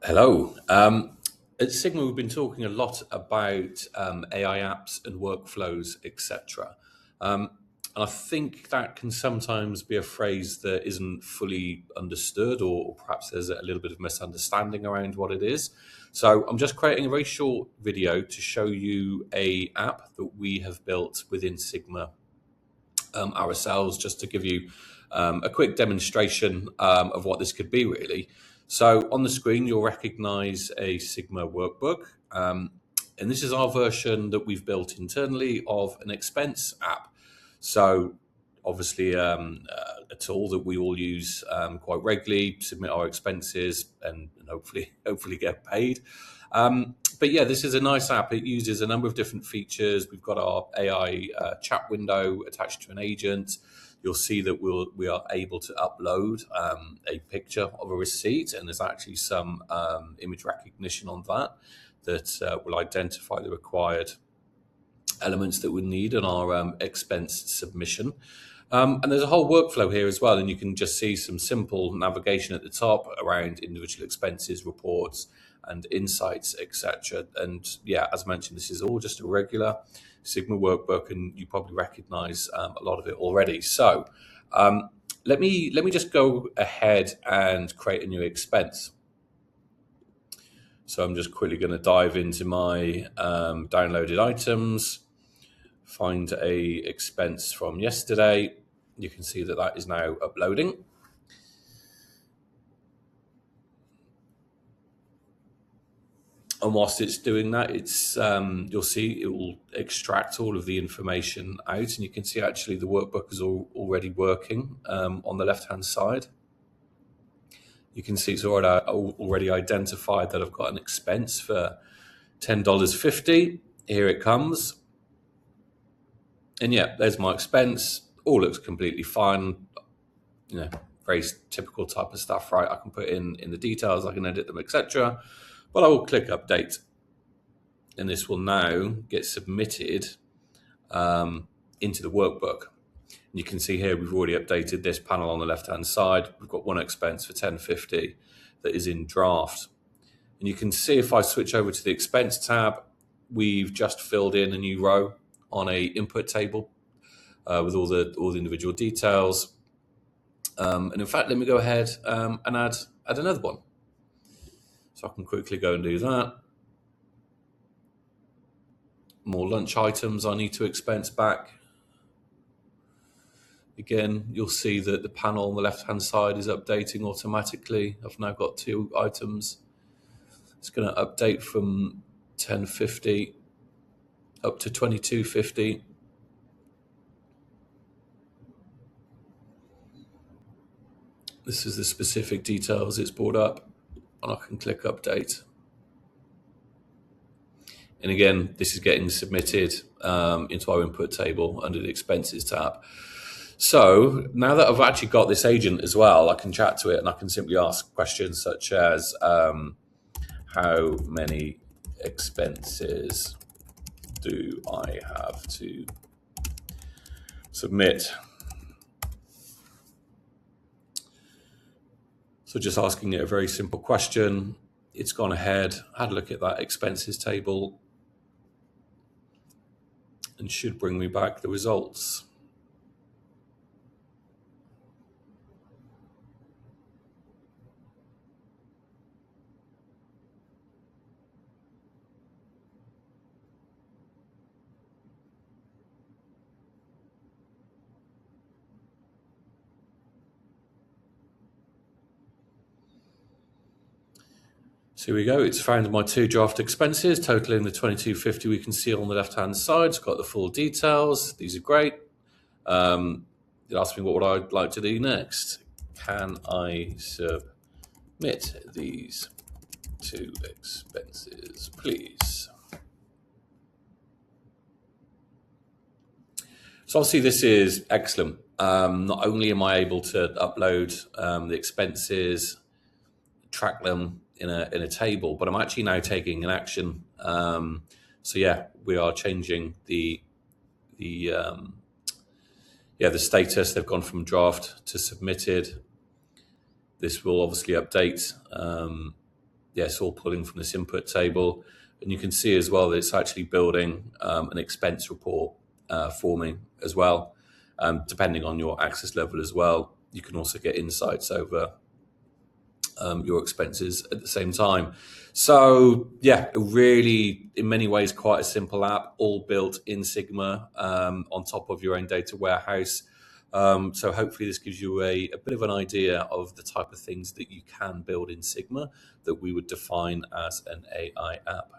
Hello. At Sigma, we've been talking a lot about AI apps and workflows, etc. Um, and I think that can sometimes be a phrase that isn't fully understood, or perhaps there's a little bit of misunderstanding around what it is. So I'm just creating a very short video to show you a app that we have built within Sigma ourselves, just to give you a quick demonstration of what this could be, really. So on the screen, you'll recognize a Sigma workbook. And this is our version that we've built internally of an expense app. So obviously a tool that we all use quite regularly, submit our expenses and hopefully get paid. But yeah, this is a nice app. It uses a number of different features. We've got our AI chat window attached to an agent. You'll see that we are able to upload a picture of a receipt, and there's actually some image recognition on that will identify the required elements that we need in our expense submission. And there's a whole workflow here as well, and you can just see some simple navigation at the top around individual expenses, reports, and insights, etc. And yeah, as mentioned, this is all just a regular Sigma workbook, and you probably recognize a lot of it already. So let me just go ahead and create a new expense. So I'm just quickly going to dive into my downloaded items, find a expense from yesterday. You can see that that is now uploading. And whilst it's doing that, it's you'll see it will extract all of the information out, and you can see actually the workbook is already working on the left-hand side. You can see it's already identified that I've got an expense for $10.50. Here it comes. And yeah, there's my expense. All looks completely fine. You know, very typical type of stuff, right? I can put in the details, I can edit them, etc. But I will click update, and this will now get submitted into the workbook. And you can see here we've already updated this panel on the left-hand side. We've got one expense for $10.50 that is in draft. And you can see if I switch over to the expense tab, we've just filled in a new row on a input table with all the individual details. And in fact, let me go ahead and add another one. So I can quickly go and do that. More lunch items I need to expense back. Again, you'll see that the panel on the left-hand side is updating automatically. I've now got two items. It's going to update from $10.50 up to $22.50. This is the specific details it's brought up, and I can click update. And again, this is getting submitted into our input table under the expenses tab. So now that I've actually got this agent as well, I can chat to it and I can simply ask questions such as how many expenses do I have to submit? So just asking it a very simple question. It's gone ahead, had a look at that expenses table, and should bring me back the results. So here we go. It's found my two draft expenses, totaling the $22.50 we can see on the left-hand side. It's got the full details. These are great. It asked me what would I like to do next. Can I submit these two expenses, please? So obviously this is excellent. Not only am I able to upload the expenses, track them in a table, but I'm actually now taking an action. So yeah, we are changing the status. They've gone from draft to submitted. This will obviously update yes, all pulling from this input table. And you can see as well that it's actually building an expense report for me as well. Depending on your access level as well, you can also get insights over your expenses at the same time. So yeah, really, in many ways, quite a simple app, all built in Sigma on top of your own data warehouse. So hopefully this gives you a bit of an idea of the type of things that you can build in Sigma that we would define as an AI app.